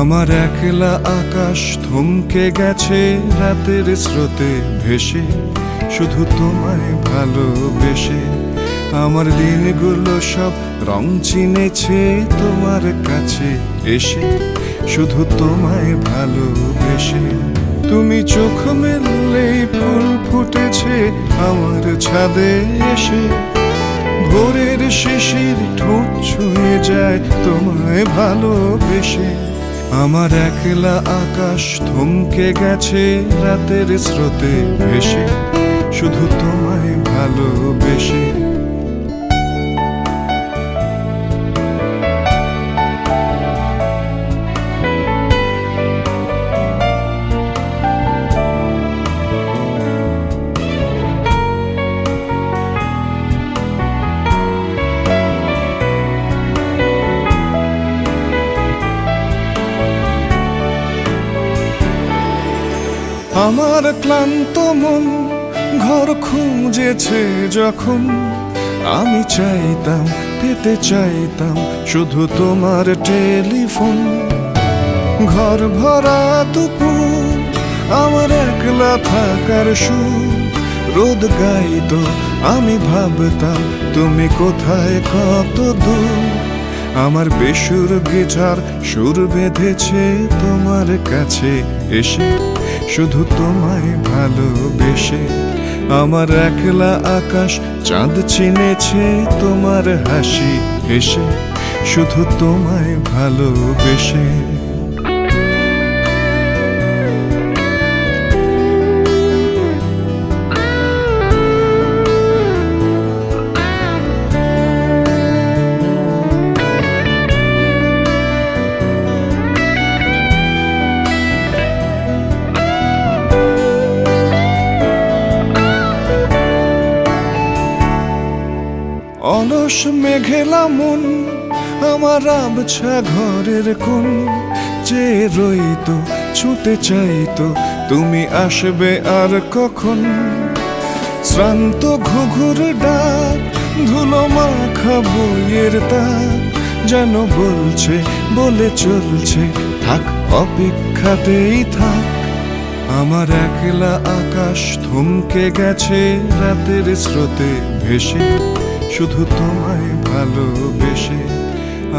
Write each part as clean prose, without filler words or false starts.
আমার একলা আকাশ থমকে গেছে রাতের স্রোতে ভেসে, শুধু তোমায় ভালোবেসে। আমার দিনগুলো সব রং চিনেছে তোমার কাছে এসে, শুধু তোমায় ভালোবেসে। তুমি চোখ মেললেই ফুল ফুটেছে আমার ছাদে এসে, ভোরের শিশির ঠোঁট ছুঁয়ে যায় তোমায় ভালোবেসে। আমার একলা আকাশ থমকে গেছে রাতের স্রোতে ভেসে, শুধু তোমায় ভালোবেসে। আমার ক্লান্ত মন ঘর খুঁজেছে যখন, আমি চাইতাম পেতে চাইতাম শুধু তোমার টেলিফোন। ঘর ভরা দুপুর আমার একলা থাকার সুর, রোদ গাইতো আমি ভাবতাম তুমি কোথায় কত দূর। আমার বেসুর গিটার সুর বেঁধেছে তোমার কাছে এসে, শুধু তোমায় ভালোবেসে। আমার একলা আকাশ চাঁদ চিনেছে তোমার হাসি এসে, শুধু তোমায় ভালোবেসে। অলস মেঘেলা মন আমার আবছা ঘরের কোণ, যে রইতো ছুটে চাইতো তুমি আসবে আর কখন। শ্রান্ত ঘুঘুর ডাক ধুলো মাখা বইয়ের তাক, যেন বলছে বলে চলছে থাক অপেক্ষাতেই থাক। আমার একলা আকাশ থমকে গেছে রাতের স্রোতে ভেসে, শুধু তোমায় ভালোবেসে।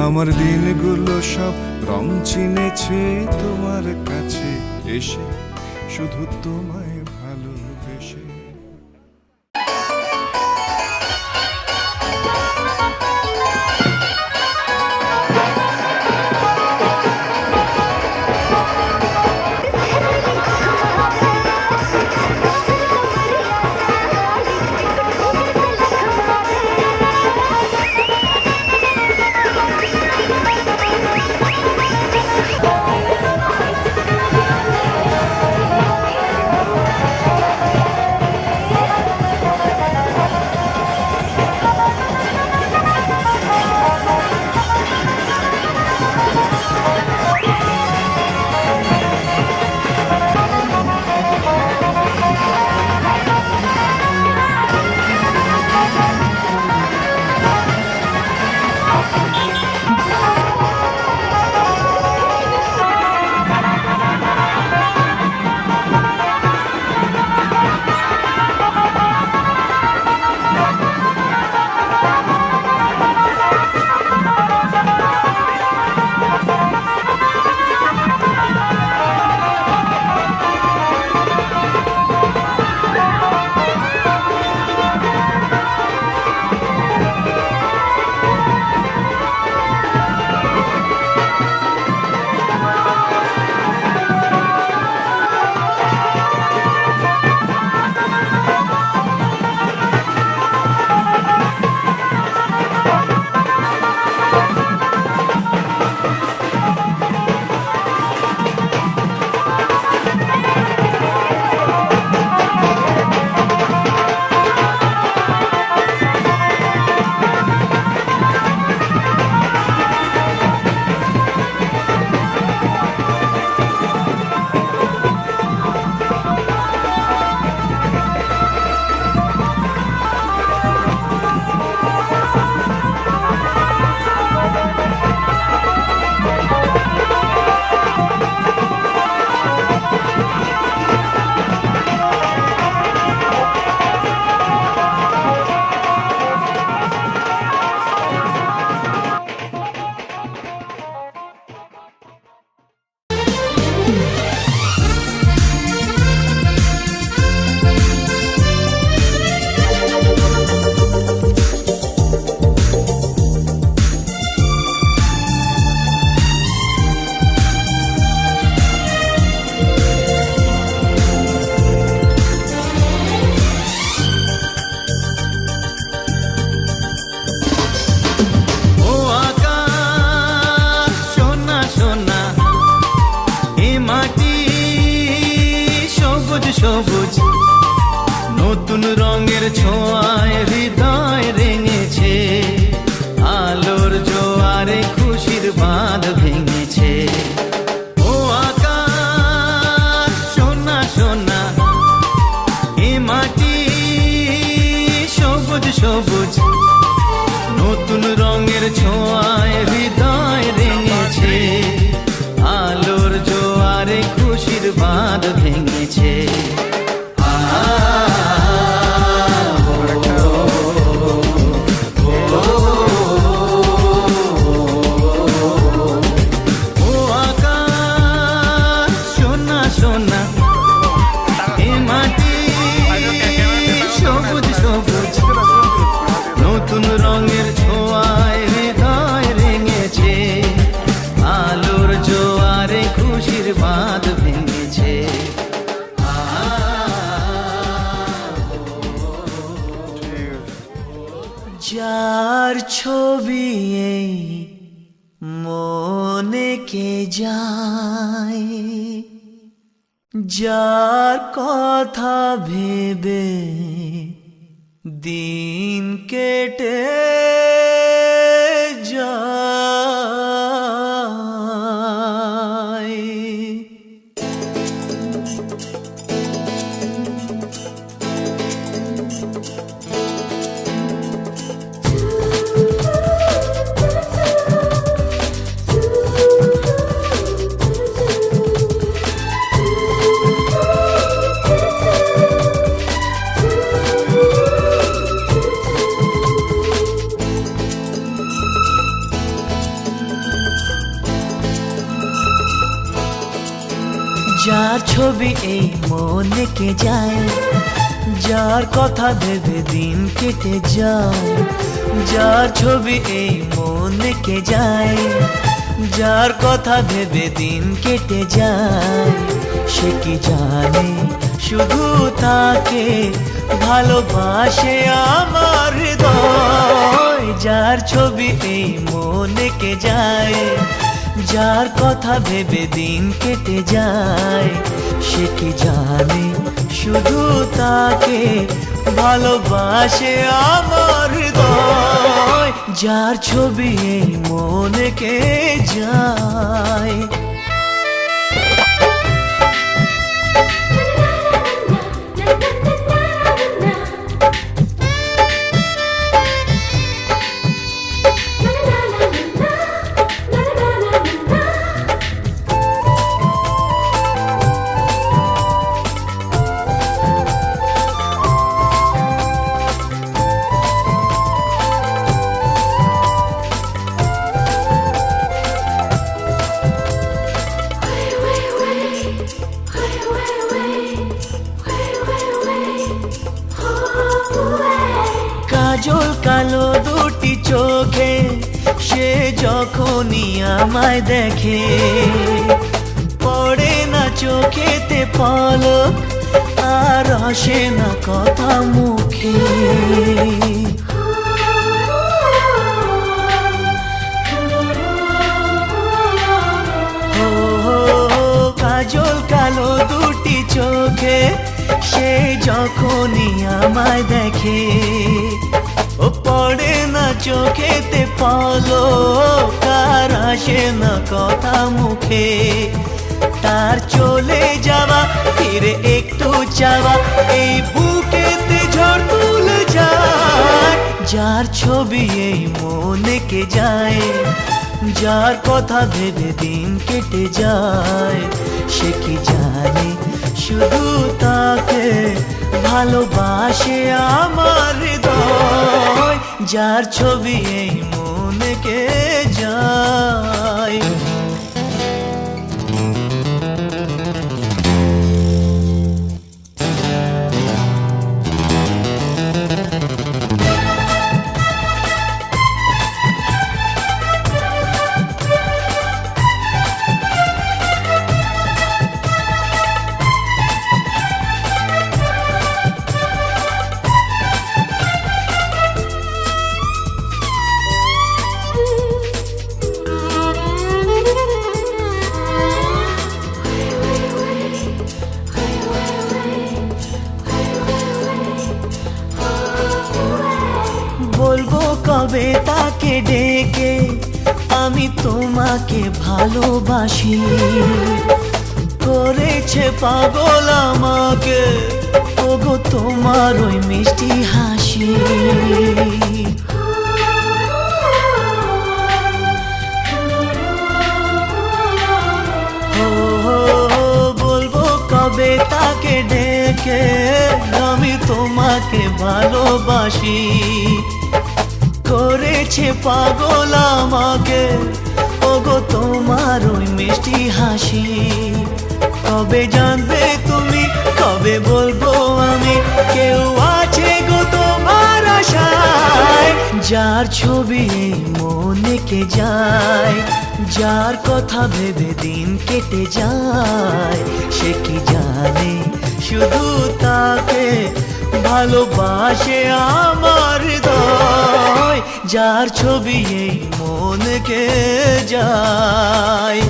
আমার দিনগুলো সব রং চিনেছে তোমার কাছে এসে, শুধু তোমায় ভালোবেসে। সবুজ নতুন রঙের ছোঁয়ায় হৃদয় রেঙেছে, আলোর জোয়ারে খুশির বাঁধ ভেঙেছে। ও আকাশ সোনা সোনা, এ মাটি সবুজ সবুজ নতুন রঙের ছোঁয়ায় হৃদয় রেঙেছে, আলোর জোয়ারে খুশির বাঁধ ভেঙেছে। ও আকাশ সোনা সোনা, এ মাটি সবুজ সবুজ নতুন রঙের ছোঁয়ায় হৃদয় রেঙেছে, আলোর জোয়ারে খুশির বাঁধ ভেঙেছে। যার ছবি এই মনে কে যায়, যার কথা ভেবে দিন কেটে যায়। যার ছবি এই মনে কে যায়, যার কথা ভেবে দিন কেটে যায়, যার ছবি এই মনে কে যায়, যার কথা ভেবে দিন কেটে যায়, সে কি জানে শুধু তাকে ভালোবাসে আমার হৃদয়। যার ছবি এই মনে কে যায়, যার কথা ভেবে দিন কেটে যায়, সে কি জানে শুধু তাকে ভালোবাসে আমার হৃদয়। যার ছবি এই মনে কে যায়। কাজল কালো দুটি চোখে সে যখনই আমায় দেখে, পড়ে না চোখেতে পলক আর আসে না কথা মুখে। কাজল কালো দুটি চোখে সে যখনই আমায় দেখে, ও পড়ে না চোখেতে পলক আর আসে না কথা মুখে। তার চলে যাওয়া ফিরে একটু চাওয়া এই বুকেতে ঝড় তুলে যায়। যার ছবি এই মনে কে যায়, যার কথা ভেবে দিন কেটে যায়, সে কি জানে শুধু তাকে ভালোবাসে আমার হৃদয়। যার ছবি এই মনে কে যায়। কবে তাকে ডেকে আমি তোমাকে ভালোবাসি। করেছে পাগল আমাকে ওগো তোমার ওই মিষ্টি হাসি। বলবো কবে তাকে ডেকে আমি তোমাকে ভালোবাসি। করেছে পাগল আমাকে ওগো তোমার ওই মিষ্টি হাসি। কবে জানবে তুমি, কবে বলবো আমি, কেউ আছে গো তোমার আশায়। যার ছবি এই মনে কে যায়, যার কথা ভেবে দিন কেটে যায়, সে কি জানে শুধু তাকে ভালোবাসে আমার হৃদয়। যার ছবি এই মনে কে যায়।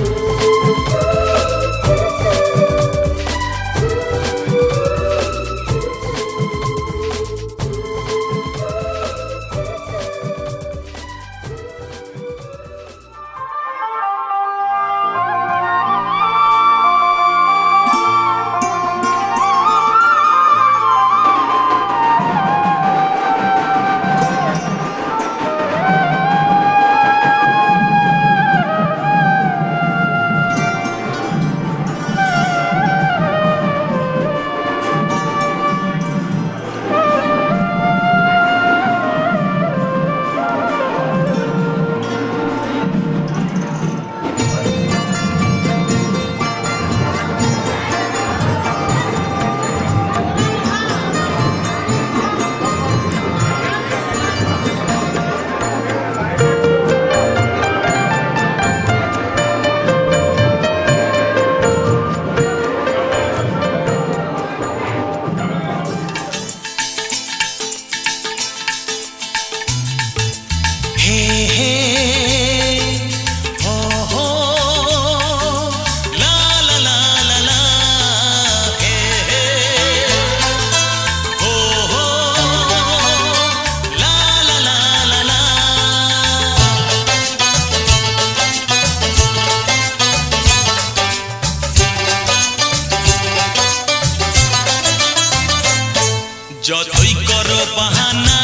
যতই করো বাহানা,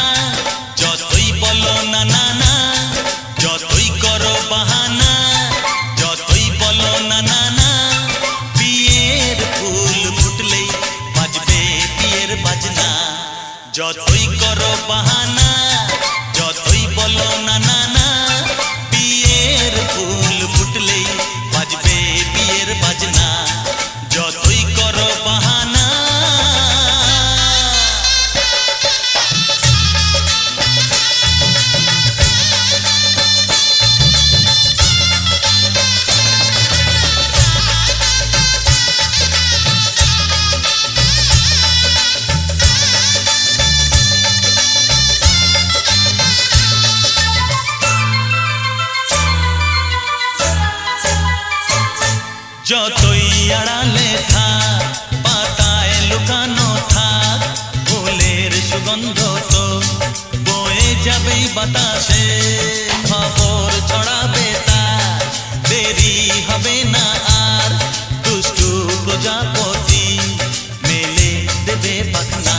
যতই বলো না না না, যতই করো বাহানা, যতই বলো না না না, বিয়ের ফুল ফুটলেই বাজবে বিয়ের বাজনা। যতই করো বাহানা, যতই বলো না না না, বিয়ের ফুল ফুটলেই বাজবে বিয়ের বাজনা। যতই করো বাহানা। যতই আড়ালে থাক, পাতায় লুকানো থাক, ফুলের সুগন্ধ তো বয়ে যাবেই বাতাসে। খবর ছড়াবে তার, দেরি হবে না আর, দুষ্টু প্রজাপতি মেলে দেবে পাখনা।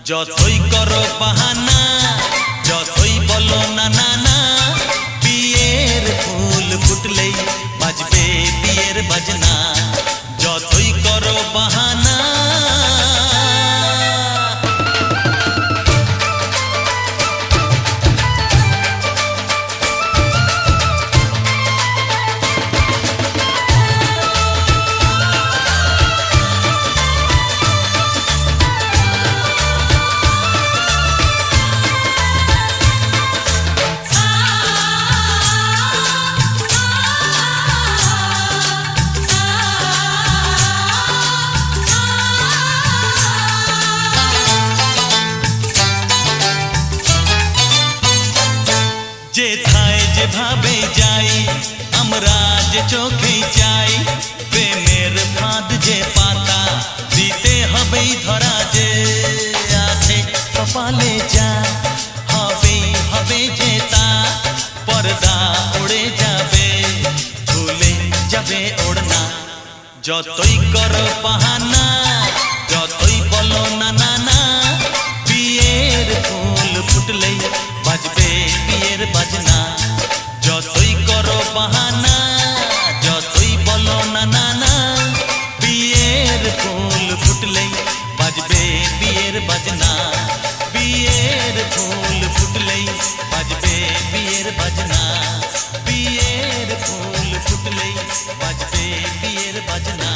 যতই করো বাহানা, যতই বলো না না না, বিয়ের ফুল ফুটলেই বাজবে বিয়ের বাজনা। যতই করো বাহানা। যেথায় যেভাবে যাই আমরা যে চোখেই চাই, প্রেমের ফাঁদ যে পাতা দিতে হবেই ধরা, যে আছে কপালে যা হবেই হবে যে যতই করো বাহানা, যতই বলো না না না, বিয়ের ফুল ফুটলেই বাজবে বিয়ের বাজনা। যতই করো বাহানা, যতই বলো না না না, বিয়ের ফুল ফুটলেই বাজবে বিয়ের বাজনা। বিয়ের ফুল ফুটলেই বাজবে বিয়ের বাজনা। বিয়ের ফুল ফুটলেই বাজবে বিয়ের বাজনা।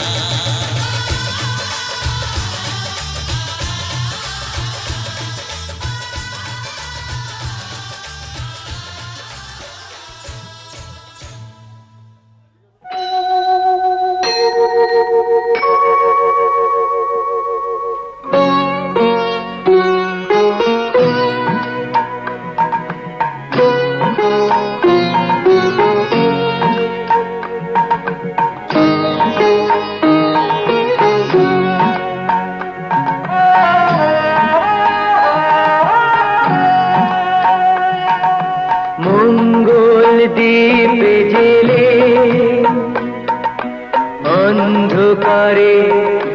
মঙ্গল দ্বীপে জেলে অন্ধকারে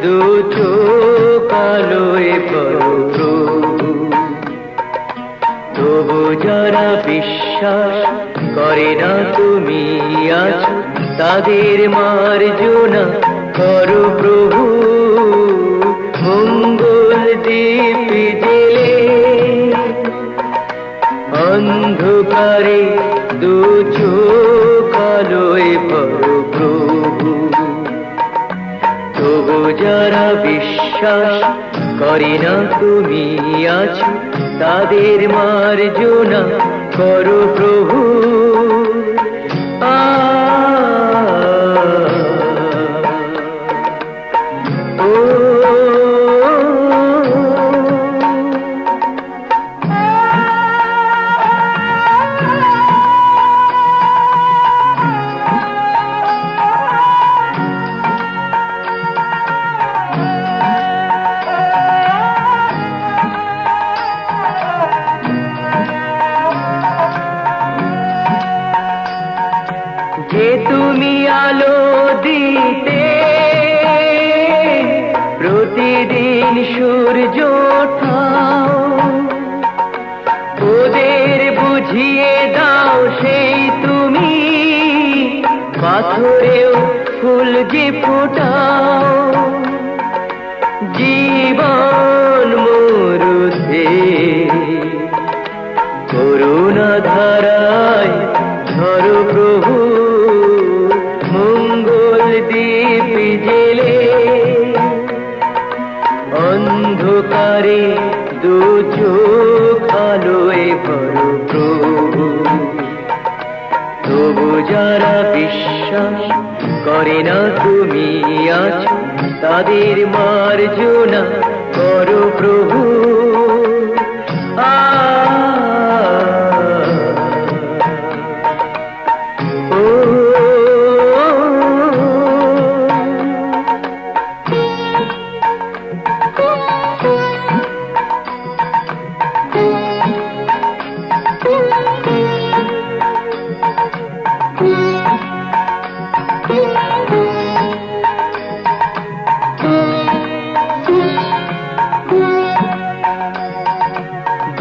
দু চোখ আলোয় প্রভু, তবু যারা বিশ্বাস করে না তুমি আছো, তাদের মার্জনা করো প্রভু। মঙ্গল দ্বীপে জেলে অন্ধকারে দু চোখ আলোয় প্রভু, তবু যারা বিশ্বাস করে না তুমি আছো, তাদের মার্জনা করো প্রভু। যে তুমি আলো দিতে প্রতিদিন সূর্য ওঠাও, ওদের বুঝিয়ে দাও সেই তুমি পাথরেও ফুল যে ফোটাও। জীবন মরুতে করুণা ধারায় ধরো প্রভু। মঙ্গল দ্বীপ জেলে অন্ধকারে দু চোখ আলোয় ভরো প্রভু, তবু যারা বিশ্বাস করে না তুমি আছো, তাদের মার্জনা করো প্রভু।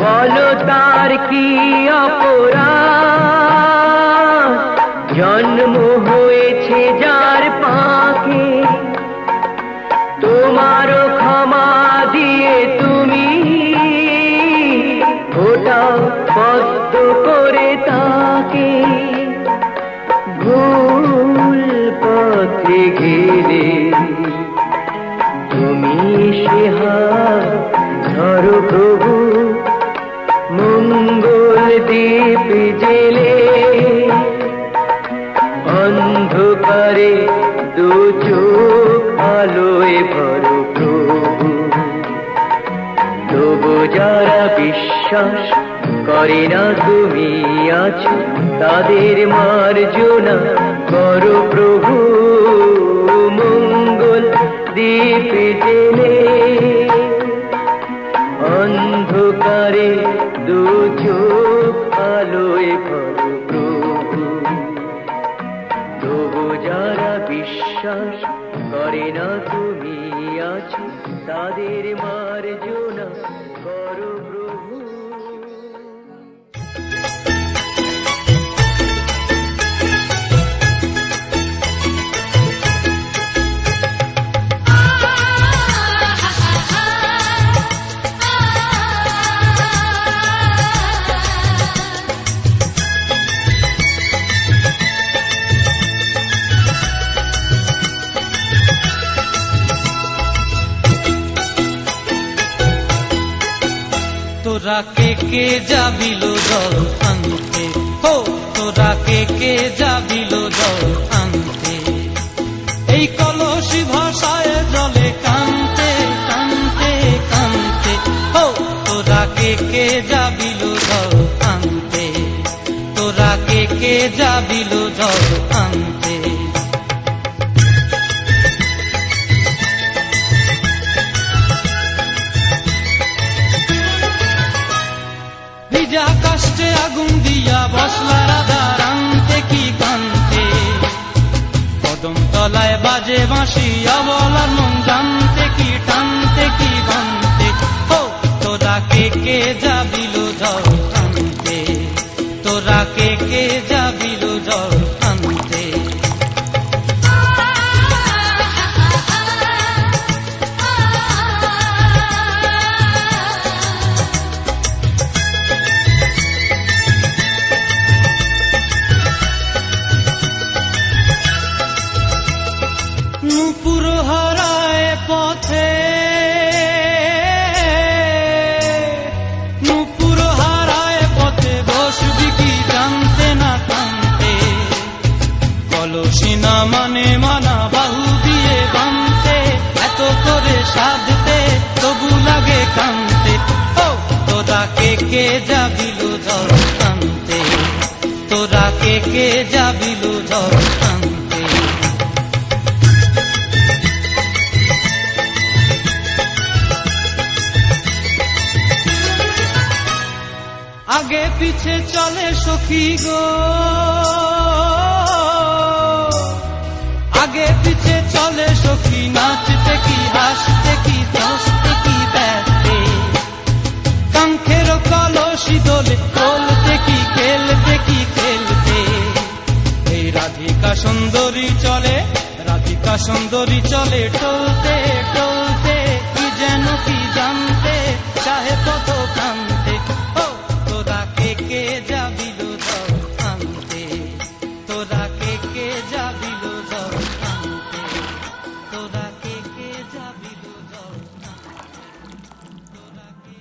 বলো তার কি অপরাধ, জন্ম হয়েছে যার পাকে, তোমারও ক্ষমা দিয়ে তুমি ওটাও পদ্ম করে তাকে। ভুল পথে গেলে তুমি সে হাত ধরো প্রভু। মঙ্গল দ্বীপ জেলে অন্ধকারে দু চোখ আলোয় ভরো প্রভু, তবু যারা বিশ্বাস করে না তুমি আছো, তাদের মার্জনা করো প্রভু। মঙ্গল দ্বীপ জেলে অন্ধকারে দু চোখ আলোয় ভরো প্রভু, তবু যারা বিশ্বাস করে তাদের মার্জনা করো প্রভু। তোরা কে যাবিল জল আনতে, হো তোরা কে যাবিল জল আনতে, এই কলসি ভাষায় জলে কানতে কানতে কানতে, হো তোরা কে যাবিল জল আনতে, তোরা কে যাবিল জল আনতে। ভিজা কাষ্টে আগুন দিয়া বসলা রাধা রান্তে কি কান্তে, কদম তলায় বাজে বাঁশি অবলার মন জানতে কি টানতে কি বানতে, ও তোরা কে যাবিল জল আনতে, তোরা কে যাবিল জল আনতে। নূপুর হারায় পথে, নূপুর হারায় পথে বসবি কি জানতে না কানতে, কলসি না মানে মানা বাহু দিয়ে বানতে, এত করে সাধতে তবু লাগে কানতে, ও তোরা কে যাবিল জল আনতে, তোরা কে যাবিল জল আনতে। আগে পিছে চলে সখী গো, আগে পিছে চলে সখী, নাচতে কি হাসতে কি দোস্তে কি ব্যস্তে, কাঙ্ক্ষের কলসি দোলে তোলতে কি খেলতে কি খেলতে, এই রাধিকা সুন্দরী চলে, রাধিকা সুন্দরী চলে টলতে টলতে, কি যেন কি জানতে চাহে কত কান্তে, ও তোরা কে যাবিল জল আনতে, তোরা কে যাবিল জল আনতে, তোরা কে যাবিল জল আনতে, তোরা কে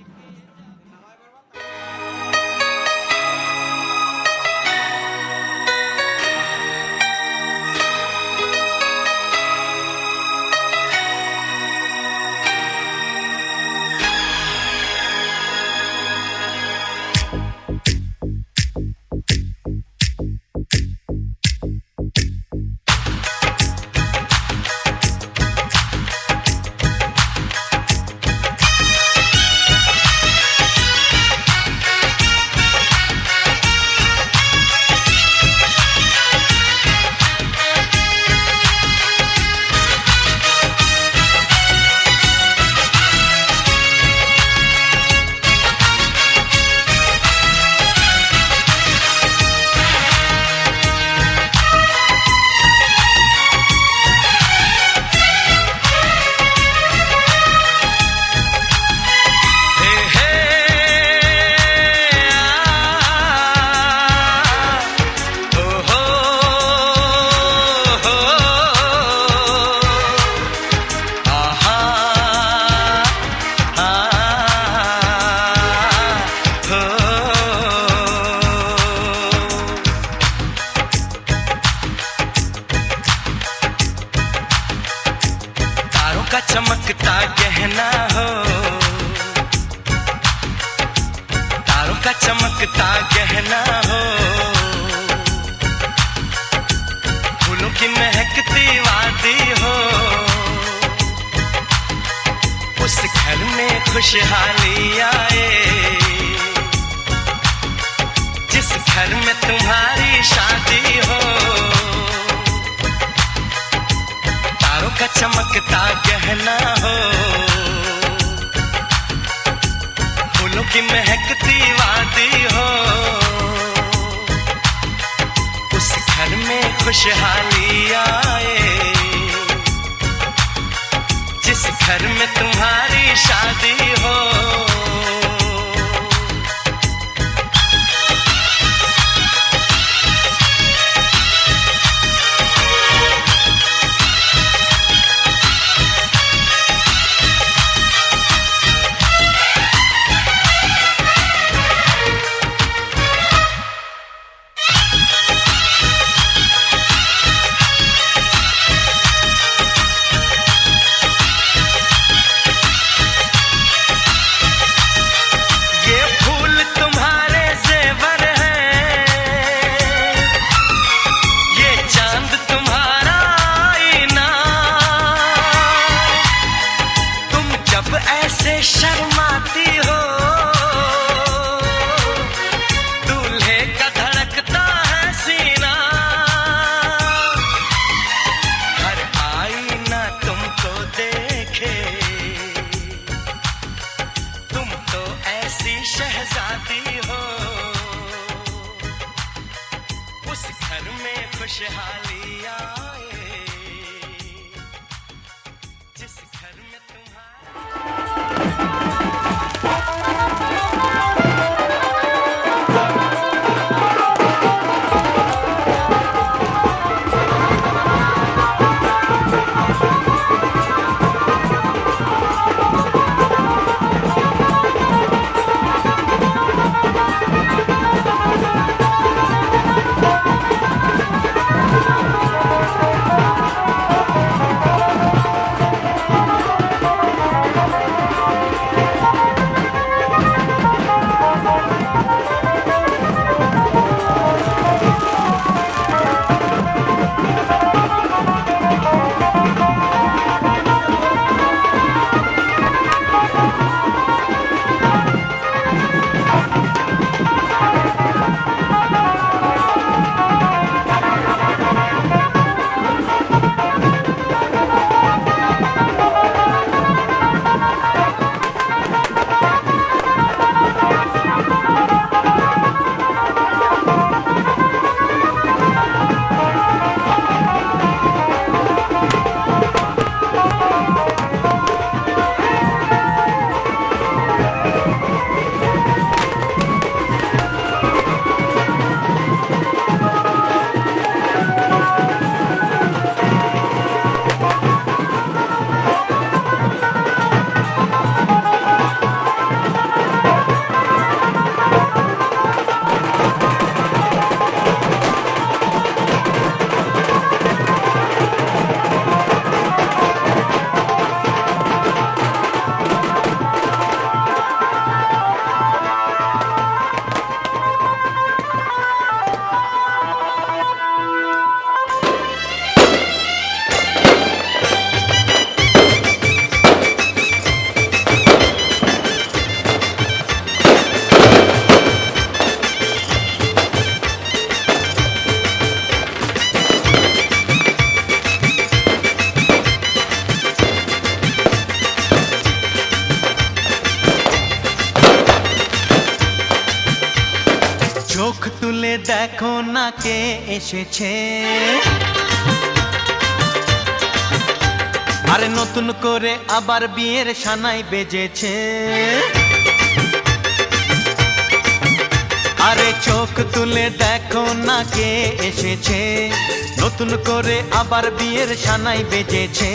चमकता गहना हो, तारों का चमकता गहना हो, फूलों की महकती वादी हो, उस घर में खुशहाली आए जिस घर में तुम्हारी शादी हो, तारों का चमकता गहना हो। महकती वादी हो, उस घर में खुशहाली आए, जिस घर में तुम्हारी शादी हो। शर्माती हो, दूल्हे का धड़कता है सीना, हर आईना तुमको देखे, तुम तो ऐसी शहजादी हो, उस घर में खुशहाली आए, जिस घर में तुम्हारा। চোখ তুলে দেখো না কে এসেছে, আরে নতুন করে আবার বিয়ের সানাই বেজেছে। আরে চোখ তুলে দেখো না কে এসেছে, নতুন করে আবার বিয়ের সানাই বেজেছে।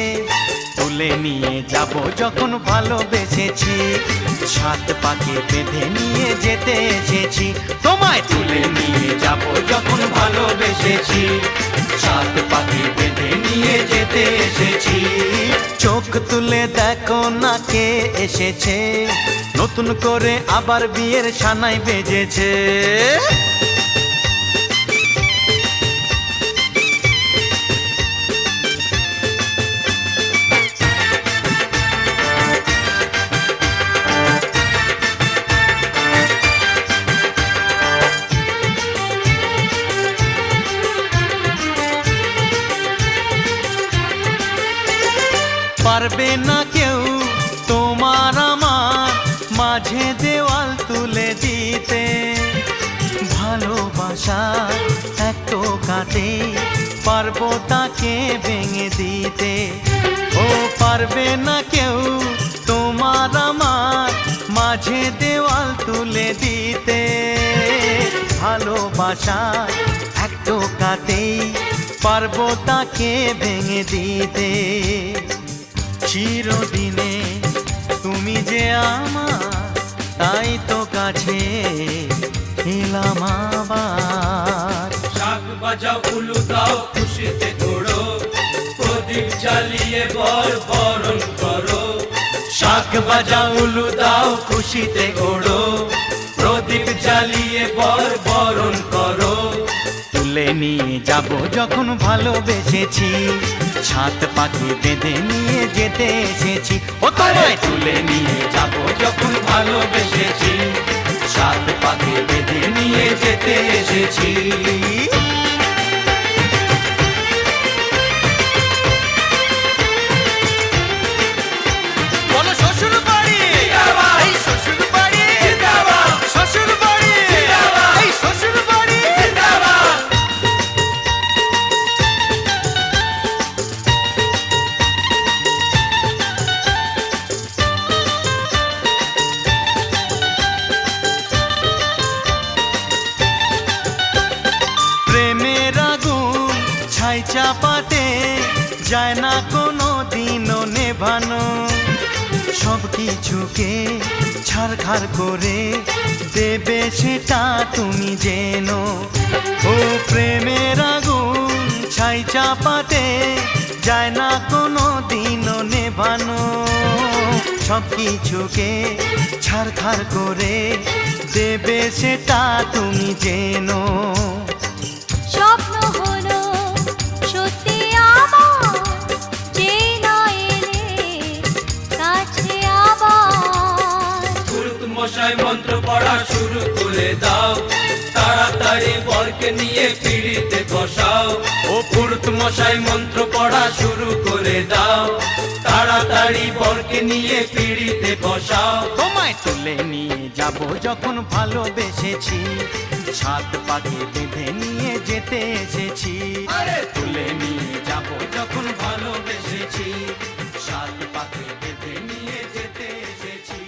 তুলে নিয়ে যাব যখন ভালোবেসেছি, সাত পাকে বেঁধে নিয়ে যেতে এসেছি। তোমায় তুলে নিয়ে যাব যখন ভালোবেসেছি, সাত পাকে বেঁধে নিয়ে যেতে এসেছি। চোখ তুলে দেখো না কে এসেছে, নতুন করে আবার বিয়ের সানাই বেজেছে। পারবে না কেউ তোমার আমার মাঝে দেওয়াল তুলে দি কাতে পারবো তাকে ভেঙে দিতে। ও পারবে না কেউ তোমার আমার মাঝে দেওয়াল তুলে দিতে। ভালোবাসার এক টোকাতেই পারবো তাকে ভেঙে দিতে। চিরদিনে তুমি যে আমার, তাই তো কাছে এলাম আবার। শাক বাজাও উলু দাও খুশিতে ঘোড়ো, প্রদীপ জ্বালিয়ে বরণ করো। শাক বাজাও উলু দাও খুশিতে ঘোড়ো, প্রদীপ জ্বালিয়ে বরণ করো। তুলে নিয়ে যাব যখন ভালোবেসেছি, ছাদ পাখি বেঁধে নিয়ে যেতে এসেছি। ও তোমায় তুলে নিয়ে যাব যখন ভালোবেসেছি, সাত পাকে বেঁধে নিয়ে যেতে এসেছি। বলো শ্বশুর বাড়ি, এই শ্বশুর বাড়ি, শ্বশুর বাড়ি, এই শ্বশুর বাড়ি। প্রেমের আগুন ছাই চাপাতে যায় না কোনো দিনও নেভানো। সব কিছুকে ছারখার করে দেবে সেটা তুমি জেনো। ও প্রেমের আগুন ছাই চাপাতে যায় না কোনো দিনও নেভানো। সব কিছুকে ছারখার করে দেবে সেটা তুমি জেনো। স্বপ্ন হলো সত্যি আমার, যে না এলে কাছে আবার। পুরুত মশাই মন্ত্র পড়া শুরু করে দাও, তাড়াতাড়ি বরকে নিয়ে পিড়িতে বসাও। ও পুরুত মশাই মন্ত্র পড়া শুরু করে দাও, তাড়াতাড়ি বরকে নিয়ে পিড়িতে বসাও। তোমায় তুলে নিয়ে যাব যখন ভালোবেসেছি, ছাদ পাখি বেঁধে নিয়ে যেতে এসেছি। আরে তুলে নিয়ে যাব যখন ভালোবেসেছি, ছাদ পাখি বেঁধে নিয়ে যেতে এসেছি।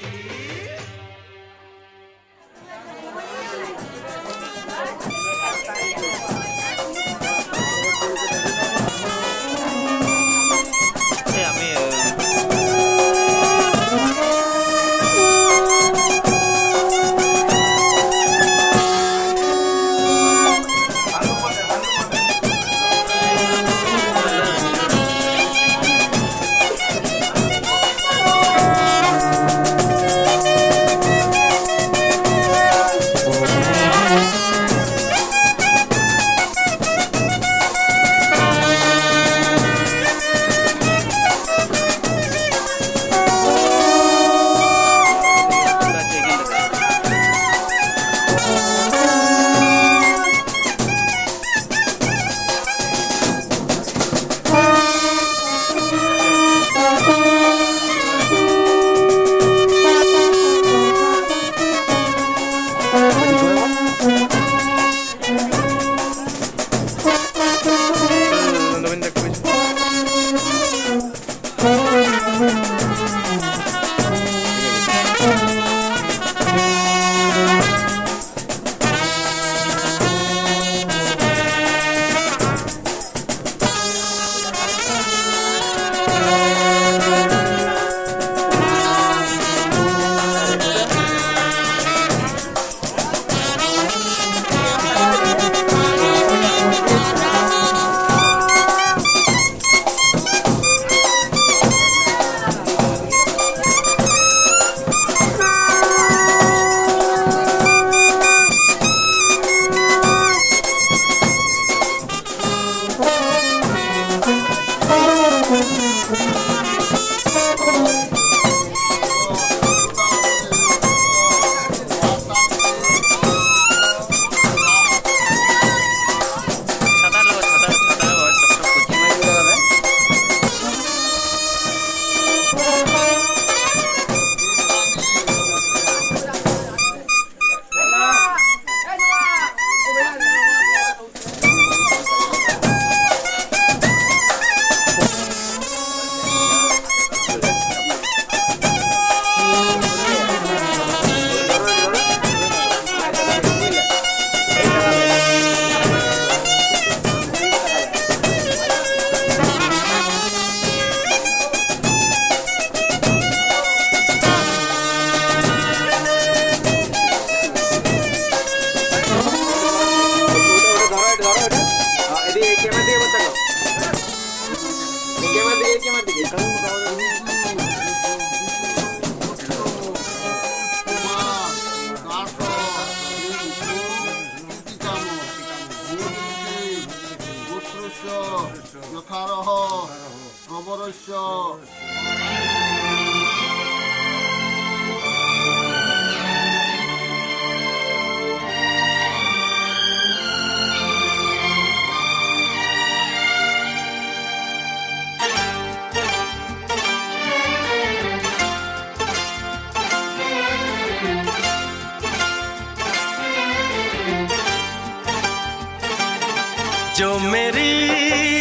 जो मेरी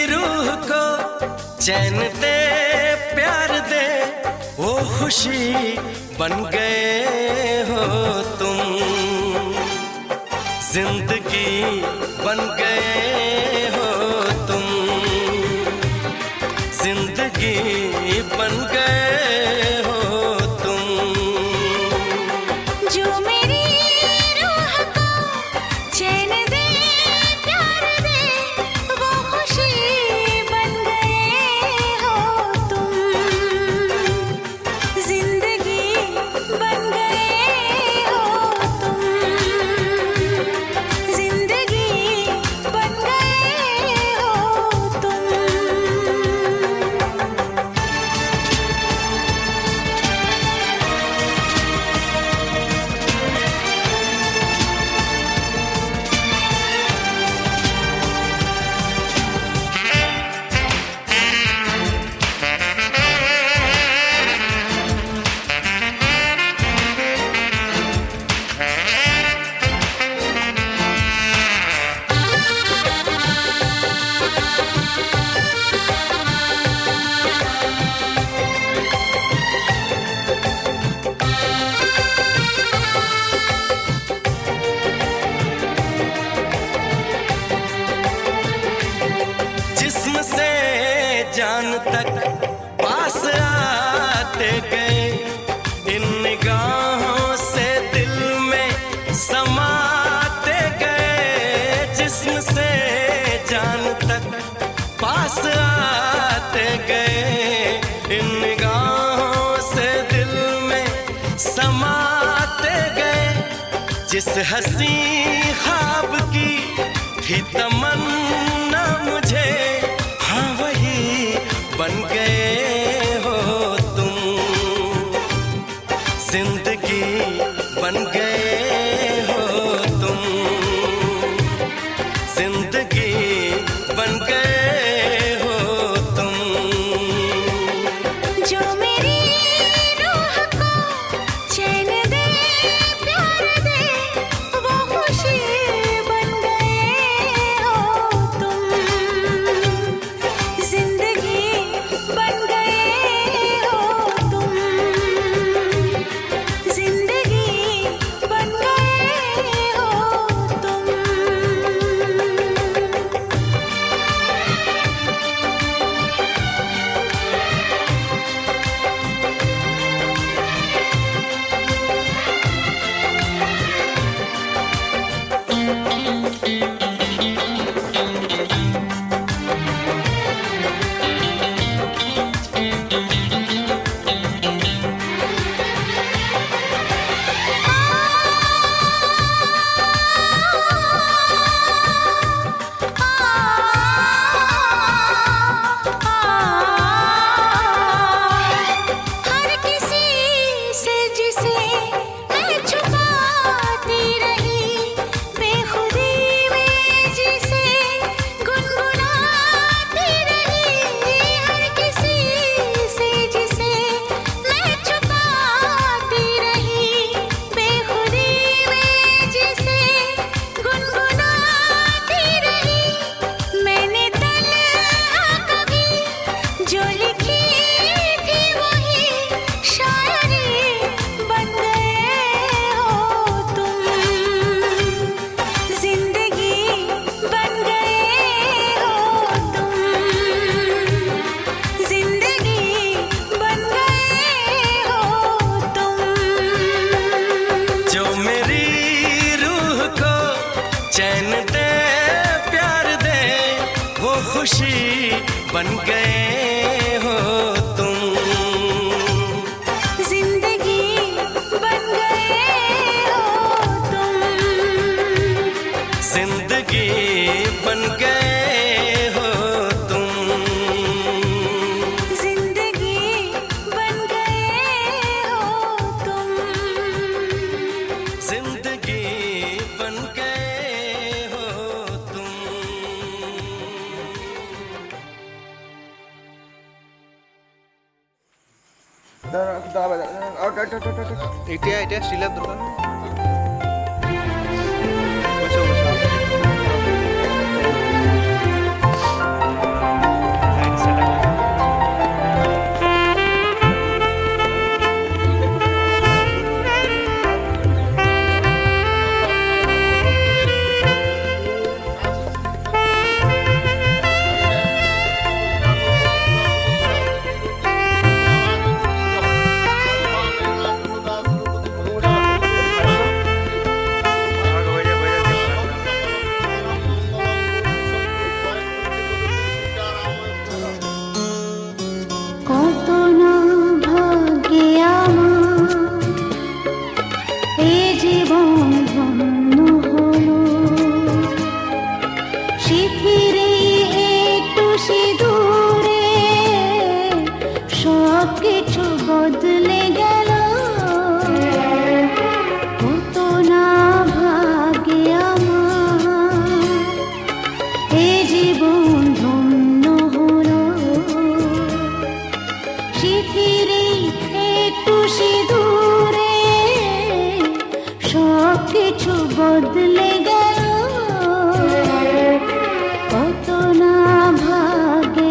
रूह को चैन दे प्यार दे वो खुशी बन गए हो तुम, जिंदगी बन गए हो तुम, जिंदगी बन गए हो तुम। जो मेरी रूह को चैन दे प्यार दे वो खुशी बन गए हो तुम, जिंदगी बन गए हो तुम, जिंदगी बन गए हो तुम। जिस्म से जान तक पास आते गए, इन निगाहों से दिल में समाते गए। जिस्म से जान तक पास आते गए, इन निगाहों से दिल में समाते गए। जिस हंसी ख्वाब की थी तमन्ना मुझे, हाँ वही बन गए हो तुम, जिंदगी बन गए हो तुम, जिंदगी बन गए हो तुम। जो मेरी रूह को चैन दे प्यार दे वो खुशी बन गए हो तुम, जिंदगी बन गए हो तुम, जिंदगी बन गए हो तुम। हर किसी से जिसे मैं छुपाती रही, बेखुदी में जिसे गुनगुनाती रही। हर किसी से जिसे मैं छुपाती रही, बेखुदी में जिसे गुनगुनाती रही। मैंने तन्हा कभी जो लिखी थी वही शायरी बन गए हो तुम, जिंदगी बन गए हो तुम, जिंदगी बन गए हो तुम। जो मेरी रूह को चैन दे प्यार दे वो खुशी बन गए हो तुम, जिंदगी बन गए हो तुम, जिंदगी बन गए हो तुम। जिंदगी এটা স্টিলের দোকান। কত না ভাগ্যে আমার এ জীবন ধন্য হলো, শিথিরে একটু সিঁদুরে সব কিছু বদলে গেল। কত না ভাগ্যে আমার এ জীবন ধন্য হলো, শিথিরে একটু সিঁদুরে সব কিছু বদলে গেল। কত না ভাগ্যে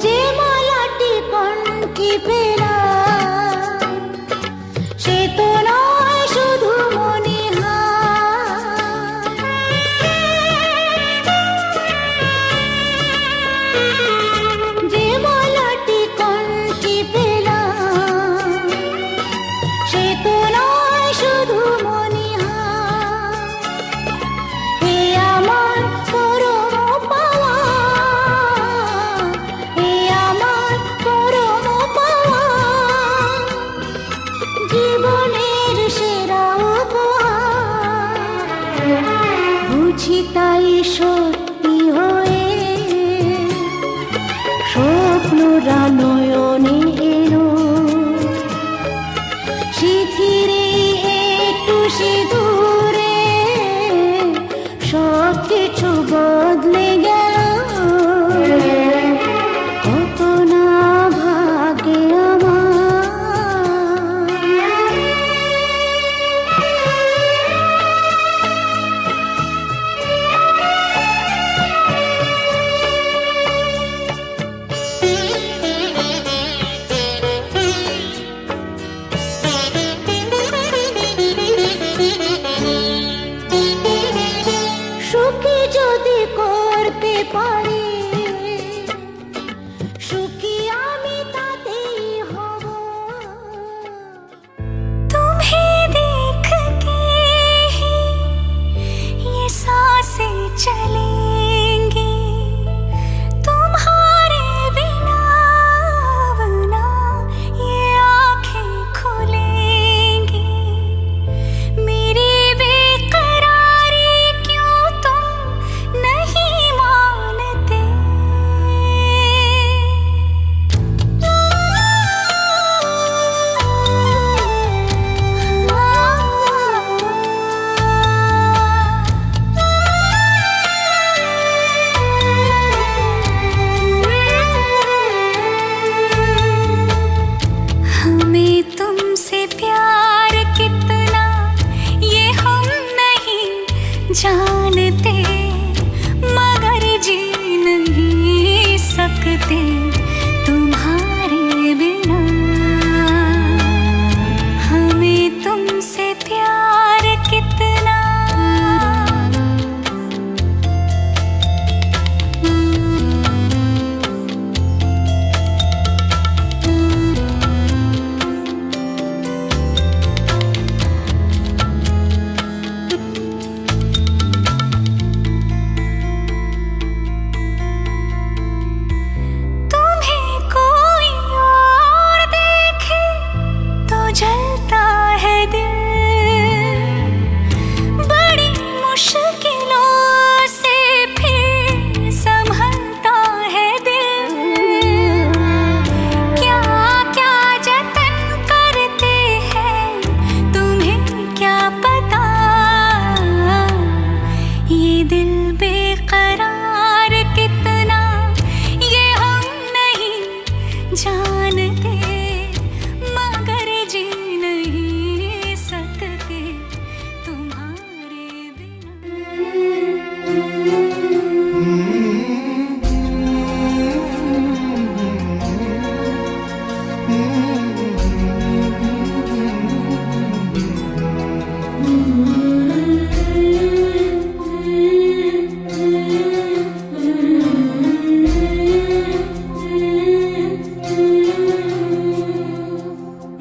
যে মালাটি কণ্ঠে পেলাম সে তো নয় শুধু মনিহার। যে মালাটি কণ্ঠে পেলাম সে তো নয় শুধু মনিহার। এ আমার পরম পাওয়া, এ আমার পরম পাওয়া, জীবনের সেরা উপহার। বুঝি তাই সত্যি হয়ে স্বপ্নরা নয়নে এলো, শিথিরে একটু সিঁদুরে সব কিছু বদলে গেল। কত না ভাগ্যে সুখী যদি করতে পারি, সুখী আমি তাতেই হব। तुम्हें देख के ही ये सांसें चलेंगी, तुम्हारे बिना ना ये आँखें खुलेंगी। मेरी बेकरारी क्यों तुम नहीं मानते? हमें तुमसे प्यार कितना ये हम नहीं जानते, मगर जी नहीं सकते तुम्हारे बिना। हमें तुमसे प्यार कितना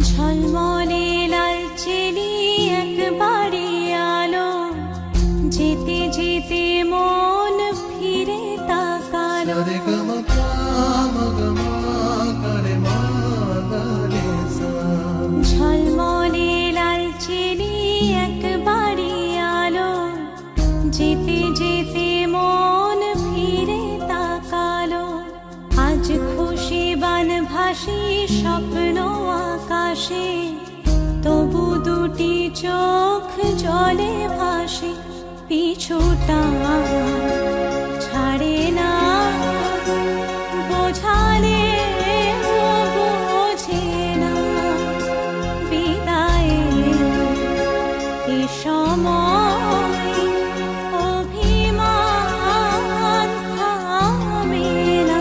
ঝলমলে লালচেলি একবারে আলো, যেতে যেতে মন ফিরে তাকালো। ঝলমলে লালচেলি একবারে আলো, যেতে যেতে মন ফিরে তাকালো। আজ খুশি বানভাসি স্বপ্ন আকাশে, তবু দুটি চোখ জলে ভাসে। পিছুটা ছাড়ে না, বোঝালে বোঝে না। বিদায়ের এ সময় অভিমান থামে না।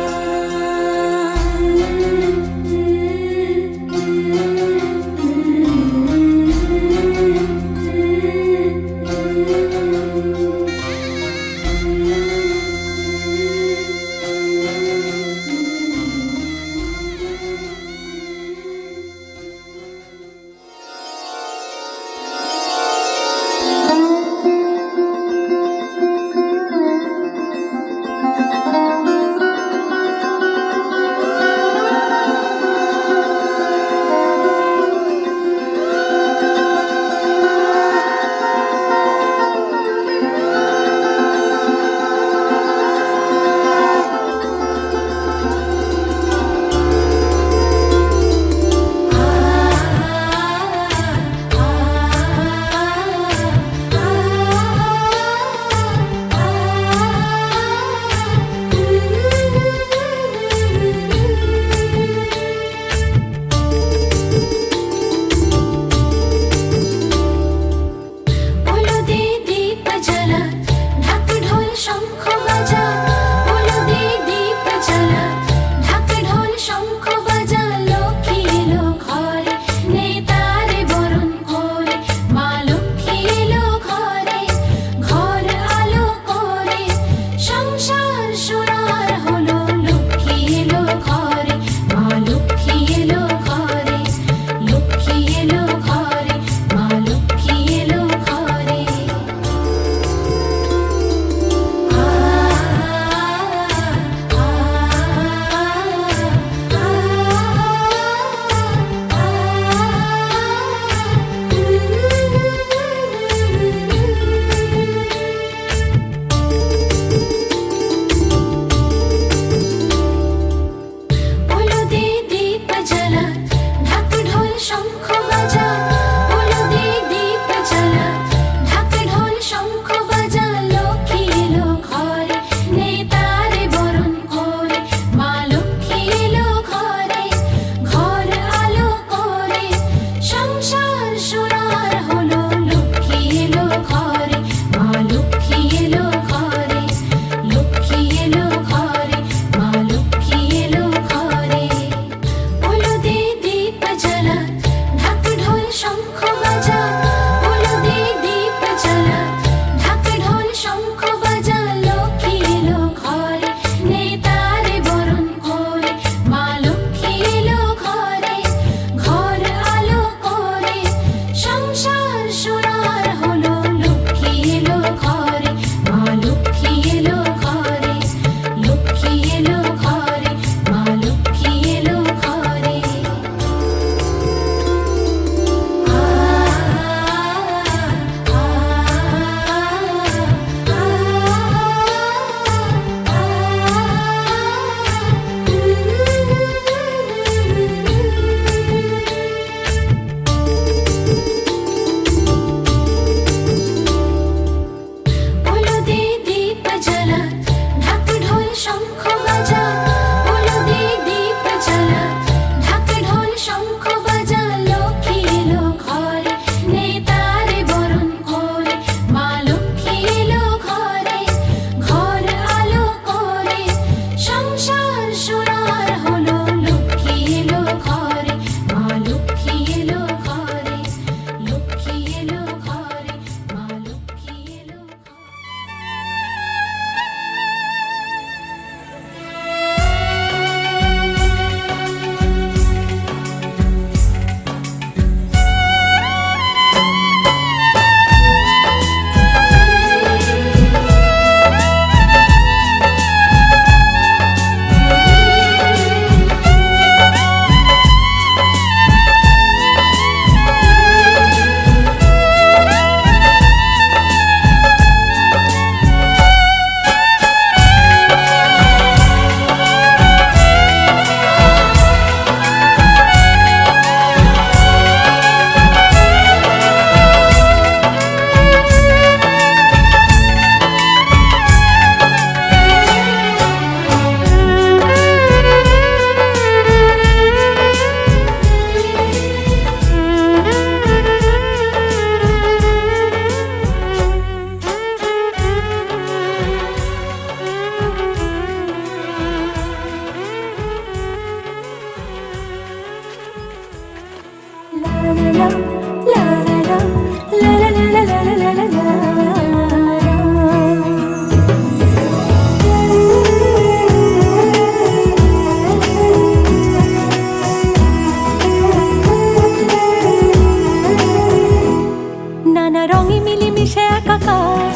মিশে একাকার,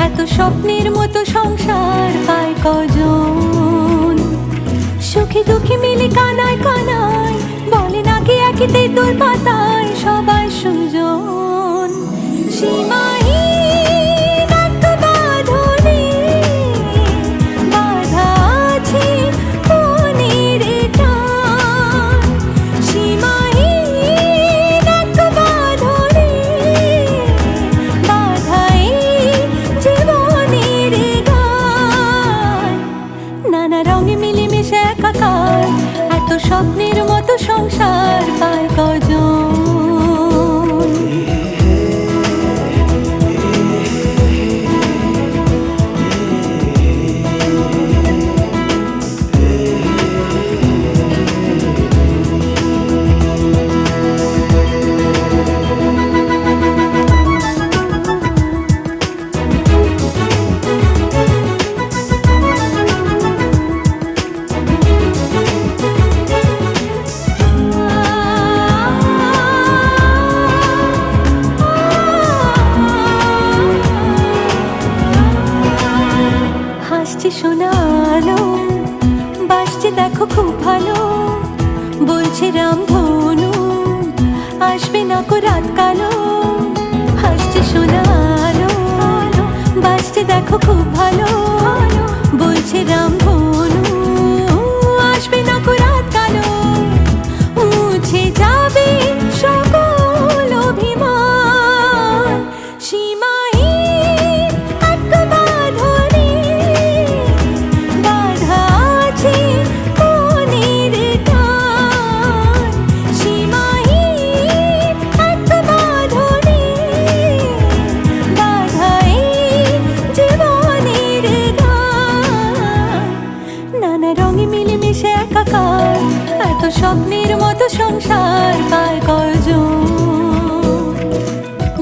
এত স্বপ্নের মতো সংসার পায় কজন? সুখী দুঃখী মিলে কানায় কানায়, বলে নাকি একই তেঁতুল পাতায় সবাই সুজন। সীমাহীন এক বাঁধনে বাঁধা আছে মনের টান, সীমাহীন এক বাঁধনে বাঁধা এই জীবনের গান। নানা রঙে মিলেমিশে একাকার, এত স্বপ্নের মতো সংসার পায় কজন? হাসছে শোনালো, বাসছে দেখো খুব ভালো, বলছে রামধনু আসবে না কো রাত কালো। হাসছে শোনালো, বাসছে দেখো খুব ভালো, বলছে রামধনু আসবে না কো রাত কালো। মুছে যাবে সকল অভিমান, সীমাহীন এক বাঁধনে বাঁধা আছে মনের টান, সীমাহীন এক বাঁধনে বাঁধা এই জীবনের গান। নানা রঙে মিলেমিশে একাকার, এত স্বপ্নের মতো সংসার পায় কজন?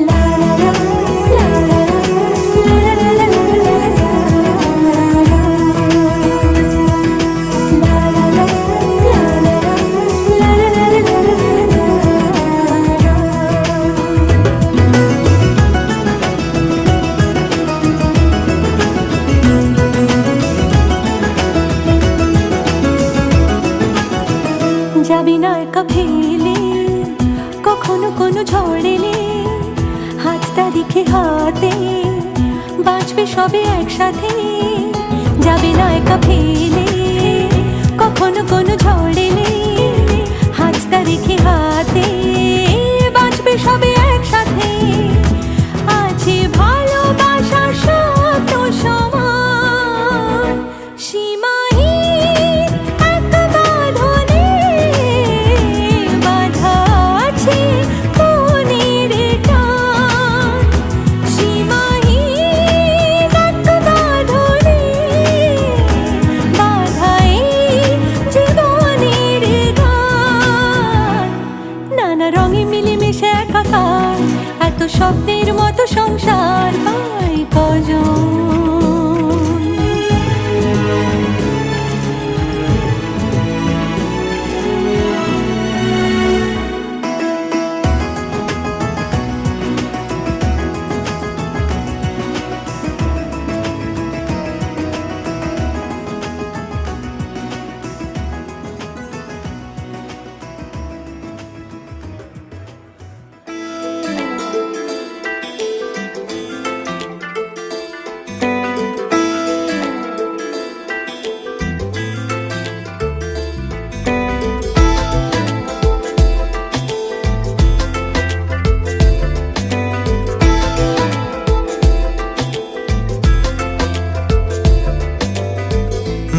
লা লা লা, লা লা লা, লা লা লা লা লা লা, লা লা লা, লা লা লা, লা লা লা লা লা। যাবি না একা ফেলে কখনো কোনো ঝড় এলে, হাতটা রেখে হাতে বাঁচবে সবে একসাথে। যাবি না একা ফেলে কখনো কোনো ঝড় এলে, হাতটা রেখে হাতে বাঁচবে সবে একসাথে। আছে ভালোবাসার শব্দ সমান, সীমাহীন এক বাঁধনে বাঁধা আছে মনের টান, সীমাহীন এক বাঁধনে বাঁধা এই জীবনের গান। নানা রঙে মিলেমিশে একাকার, এত স্বপ্নের মতো সংসার পায় কজন?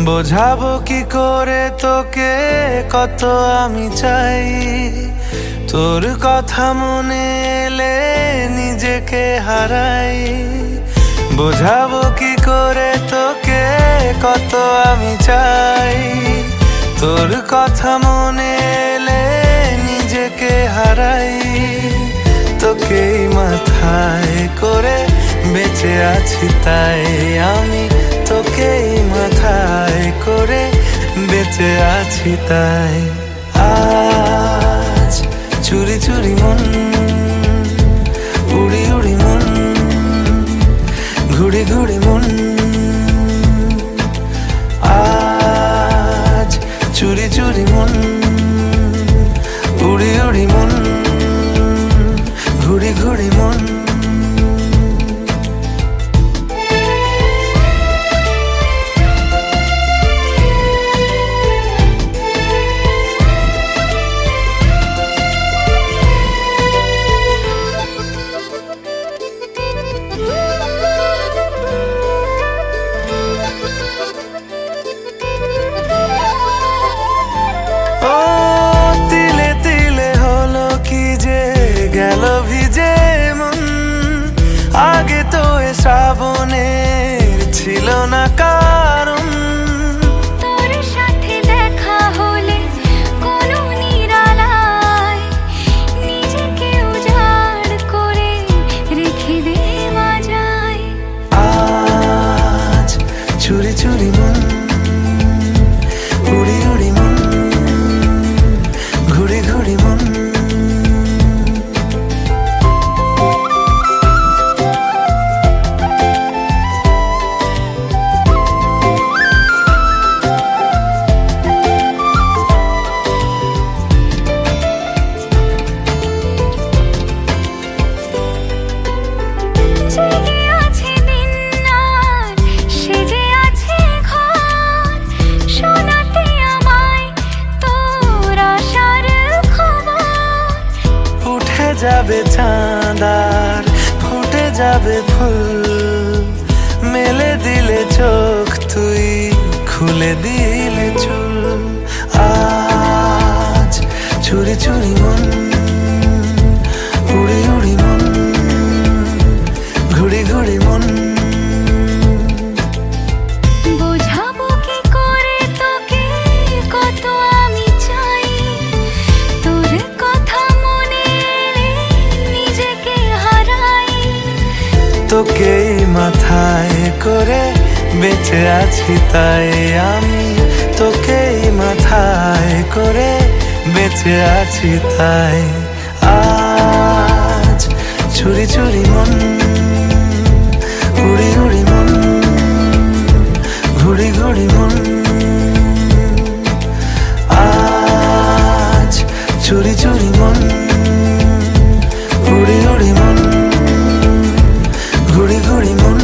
বোঝাবো কি করে তোকে কত আমি চাই, তোর কথা মনে এলে নিজেকে হারাই। বোঝাবো কি করে তোকে কত আমি চাই, তোর কথা মনে এলে নিজেকে হারাই। তোকেই মাথায় করে বেঁচে আছি তাই আমি, তোকেই মাথায় করে বেঁচে আছি তাই। আজ চুরি চুরি মন উড়ি উড়ি মন ঘুড়ি মন আজ চুরি চুরি মন উড়ি উড়ি মন ঘুড়ি ঘুড়ি মন ও তিলে তিলে হলো কি যে গেল ভিজে মন আগে তো এ শ্রাবণের ছিল না কারণ তোর সাথে দেখা হলে কোনো নিরালায় নিজেকে উজাড় করে রেখে দে মাঝায় আজ চুরি চুরি মন উড়ি উড়ি মন ঘুড়ি ঘুড়ি মন জেগে আছে দিন রাত সেজে আছে ঘর শোনাতে আমায় তোর আশার খবর উঠে যাবে চাঁদার ফুটে যাবে ফুল মেলে দিলে চোখ তুই খুলে দিলে চুল আজ চুরি চুরি মন উড়ি উড়ি মন ঘুড়ি ঘুড়ি মন বোঝাবো কি করে তোকে কত আমি চাই তোর কথা মনে এলে নিজেকে হারাই তোকে মাথায় করে বেঁচে আছি তাই আমি তোকে মাথায় করে বেঁচে আছি তাই আজ চুরি চুরি মন উড়ি উড়ি মন ঘুড়ি ঘুড়ি মন আজ চুরি চুরি মন উড়ি উড়ি মন ঘুড়ি ঘুড়ি মন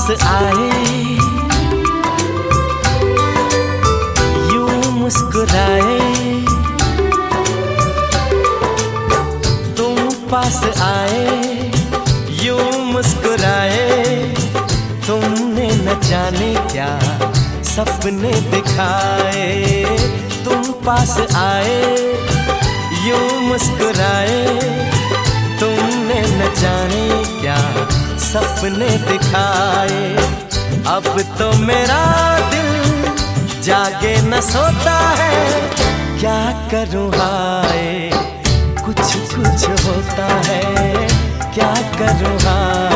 पास आए, यूं मुस्कुराए, तुम पास आए, यूं मुस्कुराए, तुमने न जाने क्या सपने दिखाए। तुम पास आए, यूं मुस्कुराए, तुमने न जाने क्या सपने दिखाए। अब तो मेरा दिल जागे न सोता है, क्या करूँ हाय कुछ कुछ होता है, क्या करूँ हाय।